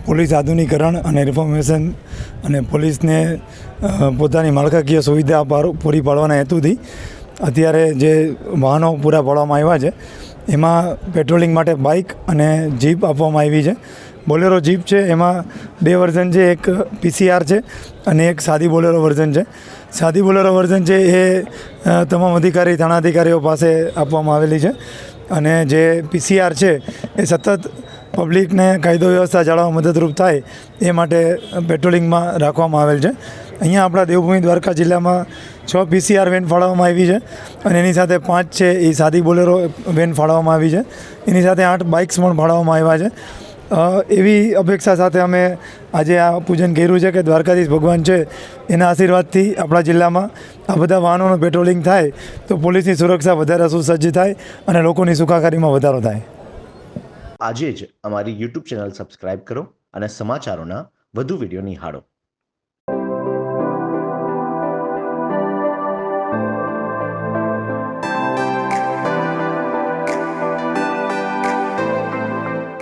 Police આધુનિકરણ અને reformation અને પોલીસને પોતાની માળખાકીય સુવિધા પૂરી પાડવાના હેતુથી અત્યારે જે વાહનો પૂરા પાડવામાં આવ્યા છે એમાં પેટ્રોલિંગ માટે બાઇક અને જીપ આપવામાં આવી છે. બોલેરો જીપ છે એમાં 2 વર્ઝન છે, એક PCR છે અને એક સાદી બોલેરો વર્ઝન છે. સાદી બોલેરો વર્ઝન છે એ તમામ અધિકારી થાણા અધિકારીઓ પાસે આપવામાં આવેલી છે અને જે PCR છે એ સતત પબ્લિકને કાયદો વ્યવસ્થા જાળવવા મદદરૂપ થાય એ માટે પેટ્રોલિંગમાં રાખવામાં આવેલ છે. અહીંયા આપણા દેવભૂમિ દ્વારકા જિલ્લામાં 6 PCR વેન ફાળવવામાં આવી છે અને એની સાથે 5 છે એ સાદી બોલેરો વેન ફાળવવામાં આવી છે. એની સાથે 8 બાઇક્સ પણ ફાળવવામાં આવ્યા છે. એવી અપેક્ષા સાથે અમે આજે આ પૂજન કર્યું છે કે દ્વારકાધીશ ભગવાન છે એના આશીર્વાદથી આપણા જિલ્લામાં આ બધા વાહનોનું પેટ્રોલિંગ થાય તો પોલીસની સુરક્ષા વધારે સુસજ્જ થાય અને લોકોની સુખાકારીમાં વધારો થાય. આજે જ અમારી YouTube ચેનલ સબસ્ક્રાઇબ કરો અને સમાચારોના વધુ વિડીયો નિહાળો.